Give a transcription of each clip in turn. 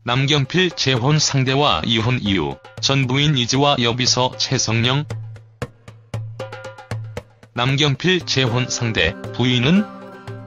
남경필 재혼 상대와 이혼 이유, 전 부인 이지와 여비서 최성령. 남경필 재혼 상대, 부인은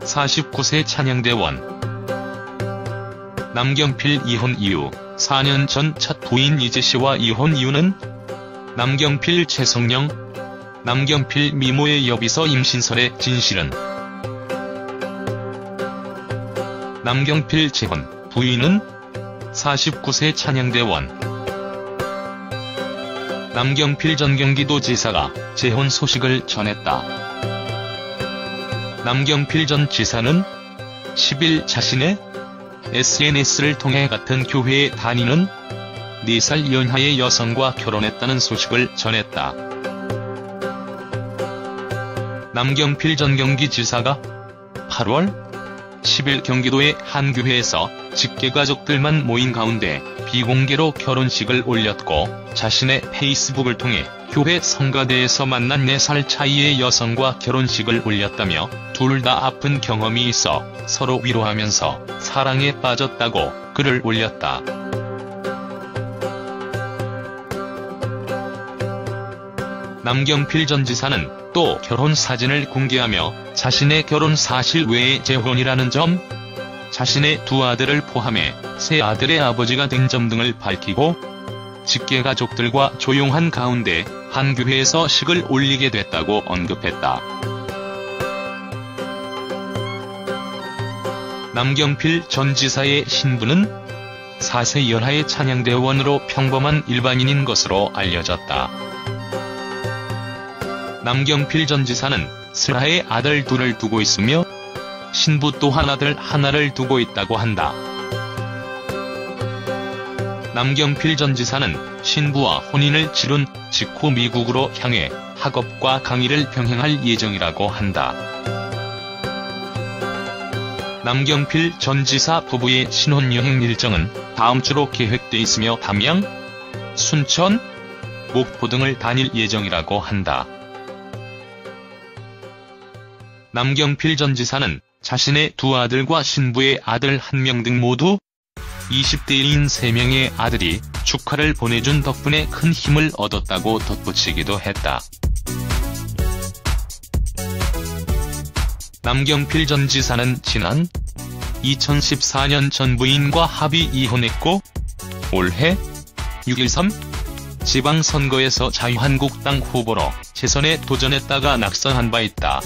49세 찬양대원. 남경필 이혼 이유, 4년 전 첫 부인 이지씨와 이혼 이유는 남경필 최성령. 남경필 미모의 여비서 임신설의 진실은 남경필 재혼, 부인은 49세 찬양대원. 남경필 전 경기도지사가 재혼 소식을 전했다. 남경필 전 지사는 10일 자신의 SNS를 통해 같은 교회에 다니는 4살 연하의 여성과 결혼했다는 소식을 전했다. 남경필 전 경기지사가 8월 10일 경기도의 한 교회에서 직계가족들만 모인 가운데 비공개로 결혼식을 올렸고, 자신의 페이스북을 통해 교회 성가대에서 만난 4살 차이의 여성과 결혼식을 올렸다며 둘 다 아픈 경험이 있어 서로 위로하면서 사랑에 빠졌다고 글을 올렸다. 남경필 전 지사는 또 결혼 사진을 공개하며 자신의 결혼 사실 외에 재혼이라는 점, 자신의 두 아들을 포함해 세 아들의 아버지가 된 점 등을 밝히고, 직계가족들과 조용한 가운데 한 교회에서 식을 올리게 됐다고 언급했다. 남경필 전 지사의 신부는 4세 연하의 찬양대원으로 평범한 일반인인 것으로 알려졌다. 남경필 전 지사는 슬하의 아들 둘을 두고 있으며 신부 또한 아들 하나를 두고 있다고 한다. 남경필 전 지사는 신부와 혼인을 치룬 직후 미국으로 향해 학업과 강의를 병행할 예정이라고 한다. 남경필 전 지사 부부의 신혼여행 일정은 다음 주로 계획돼 있으며 담양, 순천, 목포 등을 다닐 예정이라고 한다. 남경필 전 지사는 자신의 두 아들과 신부의 아들 1명 등 모두 20대인 3명의 아들이 축하를 보내준 덕분에 큰 힘을 얻었다고 덧붙이기도 했다. 남경필 전 지사는 지난 2014년 전 부인과 합의 이혼했고, 올해 6.13 지방선거에서 자유한국당 후보로 재선에 도전했다가 낙선한 바 있다.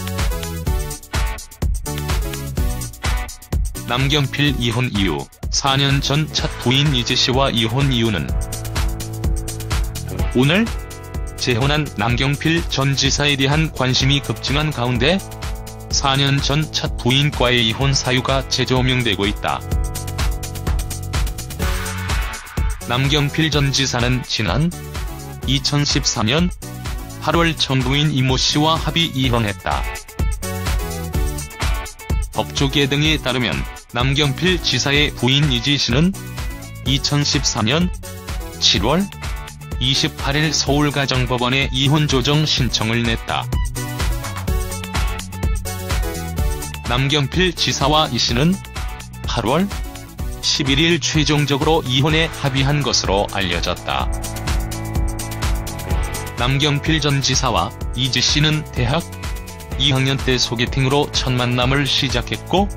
남경필 이혼 이유, 4년 전 첫 부인 이지씨와 이혼 이유는 오늘 재혼한 남경필 전 지사에 대한 관심이 급증한 가운데 4년 전 첫 부인과의 이혼 사유가 재조명되고 있다. 남경필 전 지사는 지난 2014년 8월 전 부인 이모씨와 합의 이혼했다. 법조계 등에 따르면 남경필 지사의 부인 이지씨는 2014년 7월 28일 서울가정법원에 이혼 조정 신청을 냈다. 남경필 지사와 이씨는 8월 11일 최종적으로 이혼에 합의한 것으로 알려졌다. 남경필 전 지사와 이지씨는 대학 2학년 때 소개팅으로 첫 만남을 시작했고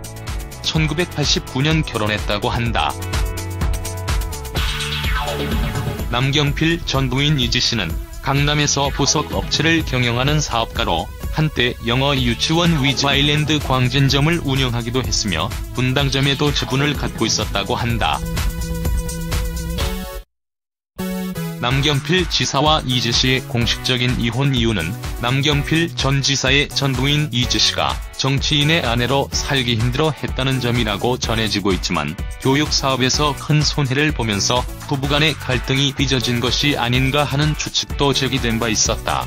1989년 결혼했다고 한다. 남경필 전 부인 이지씨는 강남에서 보석 업체를 경영하는 사업가로 한때 영어 유치원 위즈 아일랜드 광진점을 운영하기도 했으며 분당점에도 지분을 갖고 있었다고 한다. 남경필 지사와 이지씨의 공식적인 이혼 이유는 남경필 전 지사의 전 부인 이지씨가 정치인의 아내로 살기 힘들어 했다는 점이라고 전해지고 있지만, 교육 사업에서 큰 손해를 보면서 부부간의 갈등이 빚어진 것이 아닌가 하는 추측도 제기된 바 있었다.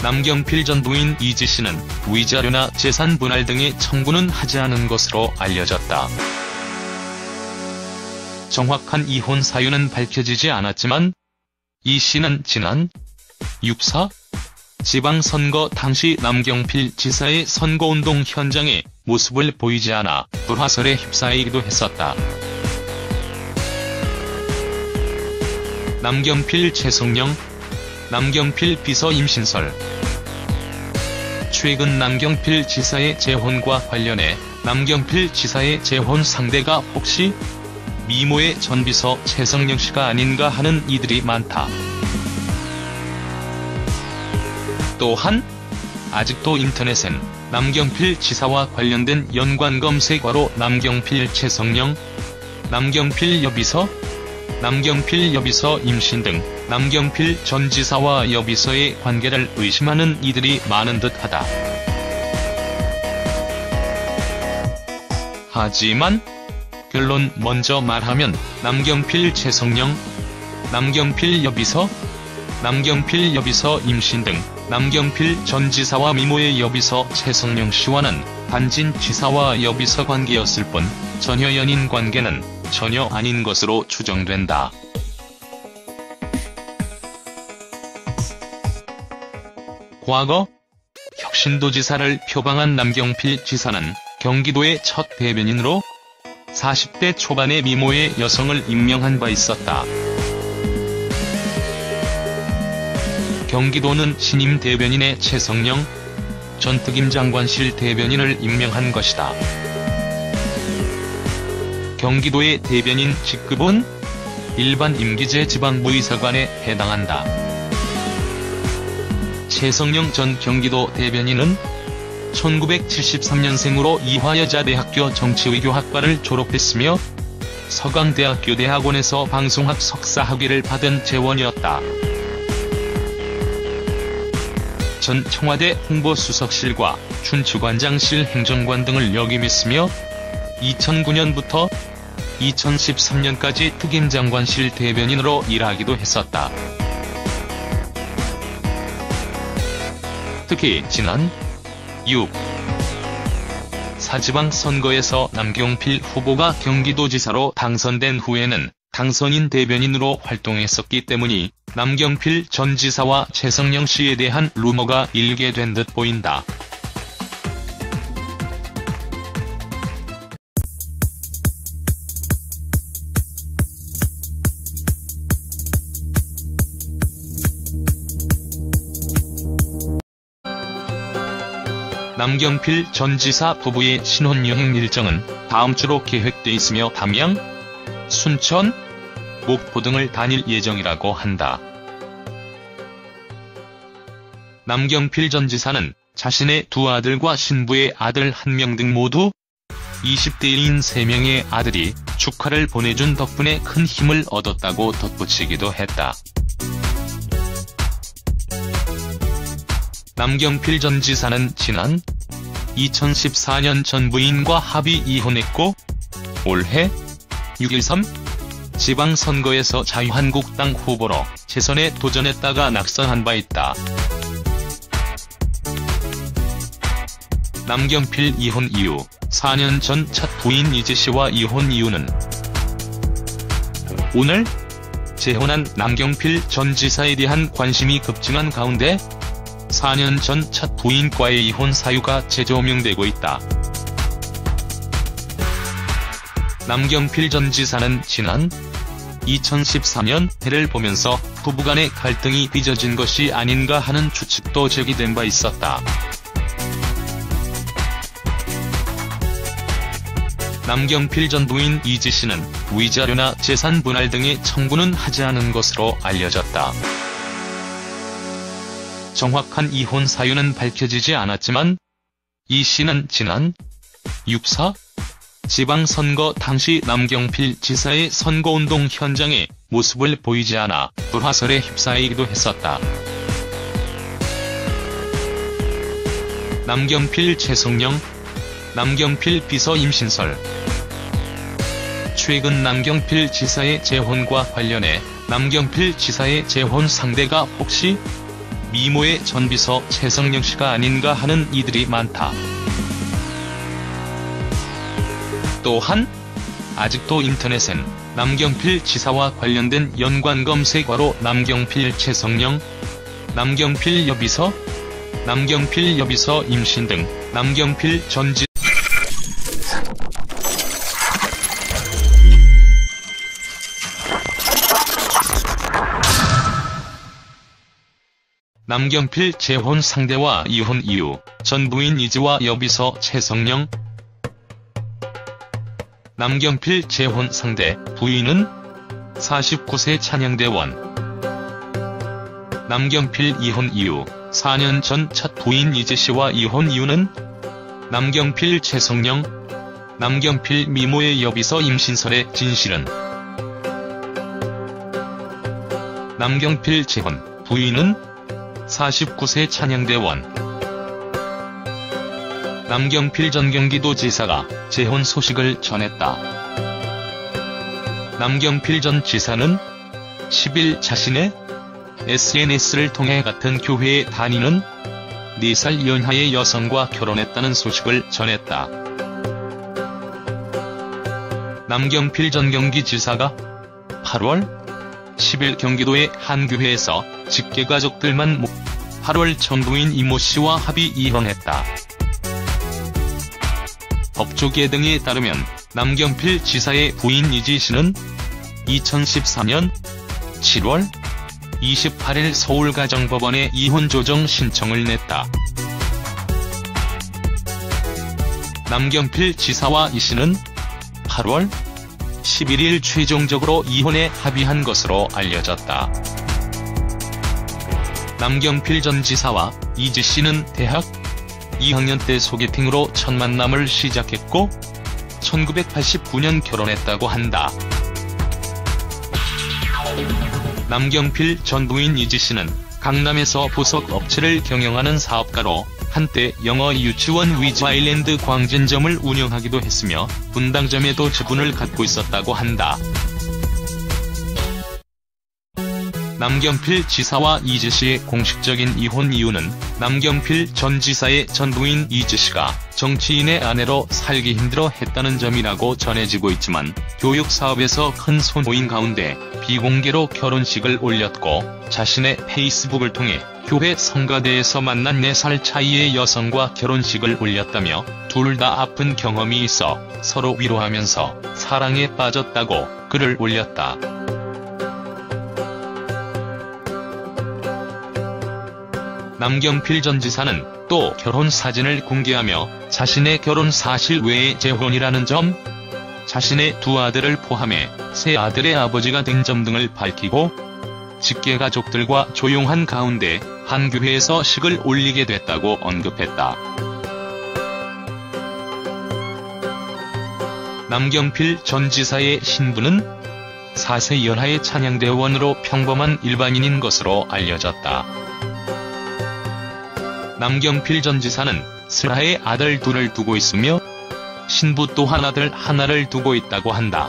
남경필 전 부인 이지씨는 위자료나 재산 분할 등의 청구는 하지 않은 것으로 알려졌다. 정확한 이혼 사유는 밝혀지지 않았지만 이 씨는 지난 6.4 지방선거 당시 남경필 지사의 선거운동 현장에 모습을 보이지 않아 불화설에 휩싸이기도 했었다. 남경필 최성령, 남경필 비서 임신설. 최근 남경필 지사의 재혼과 관련해 남경필 지사의 재혼 상대가 혹시 미모의 전 비서 최성령 씨가 아닌가 하는 이들이 많다. 또한 아직도 인터넷엔 남경필 지사와 관련된 연관 검색어로 남경필 최성령, 남경필 여비서, 남경필 여비서 임신 등 남경필 전 지사와 여비서의 관계를 의심하는 이들이 많은 듯하다. 하지만 결론 먼저 말하면 남경필 최성령, 남경필 여비서, 남경필 여비서 임신 등 남경필 전 지사와 미모의 여비서 최성령 씨와는 단진 지사와 여비서 관계였을 뿐 전혀 연인 관계는 전혀 아닌 것으로 추정된다. 과거 혁신도지사를 표방한 남경필 지사는 경기도의 첫 대변인으로 40대 초반의 미모의 여성을 임명한 바 있었다. 경기도는 신임 대변인의 최성령 전 특임장관실 대변인을 임명한 것이다. 경기도의 대변인 직급은 일반 임기제 지방부의사관에 해당한다. 최성령 전 경기도 대변인은 1973년생으로 이화여자대학교 정치외교학과를 졸업했으며 서강대학교 대학원에서 방송학 석사학위를 받은 재원이었다. 전 청와대 홍보수석실과 춘추관장실 행정관 등을 역임했으며 2009년부터 2013년까지 특임장관실 대변인으로 일하기도 했었다. 특히 지난 6.4 지방선거에서 남경필 후보가 경기도지사로 당선된 후에는 당선인 대변인으로 활동했었기 때문이 남경필 전 지사와 최성령 씨에 대한 루머가 일게 된 듯 보인다. 남경필 전 지사 부부의 신혼여행 일정은 다음 주로 계획돼 있으며 담양, 순천, 목포 등을 다닐 예정이라고 한다. 남경필 전 지사는 자신의 두 아들과 신부의 아들 1명 등 모두 20대인 3명의 아들이 축하를 보내준 덕분에 큰 힘을 얻었다고 덧붙이기도 했다. 남경필 전 지사는 지난 2014년 전 부인과 합의 이혼했고 올해 6.13 지방선거에서 자유한국당 후보로 재선에 도전했다가 낙선한 바 있다. 남경필 이혼 이후 4년 전 첫 부인 이지씨와 이혼 이유는 오늘 재혼한 남경필 전 지사에 대한 관심이 급증한 가운데 4년 전 첫 부인과의 이혼 사유가 재조명되고 있다. 남경필 전 지사는 지난 2014년 해를 보면서 부부간의 갈등이 빚어진 것이 아닌가 하는 추측도 제기된 바 있었다. 남경필 전 부인 이지씨는 위자료나 재산 분할 등의 청구는 하지 않은 것으로 알려졌다. 정확한 이혼 사유는 밝혀지지 않았지만 이 씨는 지난 6.4 지방선거 당시 남경필 지사의 선거운동 현장에 모습을 보이지 않아 불화설에 휩싸이기도 했었다. 남경필 최성령, 남경필 비서 임신설. 최근 남경필 지사의 재혼과 관련해 남경필 지사의 재혼 상대가 혹시 미모의 전 비서 최성령 씨가 아닌가 하는 이들이 많다. 또한 아직도 인터넷엔 남경필 지사와 관련된 연관 검색어로 남경필 최성령, 남경필 여비서, 남경필 여비서 임신 등 남경필 전 지사 남경필 재혼 상대와 이혼 이유, 전 부인 이지와 여비서 최성령. 남경필 재혼 상대, 부인은 49세 찬양대원. 남경필 이혼 이유, 4년 전 첫 부인 이지씨와 이혼 이유는 남경필 최성령. 남경필 미모의 여비서 임신설의 진실은. 남경필 재혼, 부인은 49세 찬양대원. 남경필 전 경기도지사가 재혼 소식을 전했다. 남경필 전 지사는 10일 자신의 SNS를 통해 같은 교회에 다니는 4살 연하의 여성과 결혼했다는 소식을 전했다. 남경필 전 경기지사가 8월 10일 경기도의 한 교회에서 직계가족들만 8월 전 부인 이모씨와 합의 이혼했다. 법조계 등에 따르면 남경필 지사의 부인 이지씨는 2014년 7월 28일 서울가정법원에 이혼조정 신청을 냈다. 남경필 지사와 이씨는 8월 11일 최종적으로 이혼에 합의한 것으로 알려졌다. 남경필 전 지사와 이지씨는 대학 2학년 때 소개팅으로 첫 만남을 시작했고 1989년 결혼했다고 한다. 남경필 전 부인 이지씨는 강남에서 보석 업체를 경영하는 사업가로 한때 영어 유치원 위즈아일랜드 광진점을 운영하기도 했으며 분당점에도 지분을 갖고 있었다고 한다. 남경필 지사와 이지씨의 공식적인 이혼 이유는 남경필 전 지사의 전 부인 이지씨가 정치인의 아내로 살기 힘들어 했다는 점이라고 전해지고 있지만 교육 사업에서 큰 소모인 가운데 비공개로 결혼식을 올렸고 자신의 페이스북을 통해 교회 성가대에서 만난 4살 차이의 여성과 결혼식을 올렸다며 둘 다 아픈 경험이 있어 서로 위로하면서 사랑에 빠졌다고 글을 올렸다. 남경필 전 지사는 또 결혼 사진을 공개하며 자신의 결혼 사실 외에 재혼이라는 점, 자신의 2아들을 포함해 3아들의 아버지가 된 점 등을 밝히고 직계가족들과 조용한 가운데 한 교회에서 식을 올리게 됐다고 언급했다. 남경필 전 지사의 신부는 4세 연하의 찬양대원으로 평범한 일반인인 것으로 알려졌다. 남경필 전 지사는 슬하의 아들 2을 두고 있으며 신부 또한 아들 1를 두고 있다고 한다.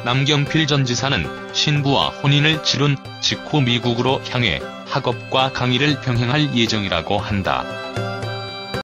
남경필 전 지사는 신부와 혼인을 치룬 직후 미국으로 향해 학업과 강의를 병행할 예정이라고 한다.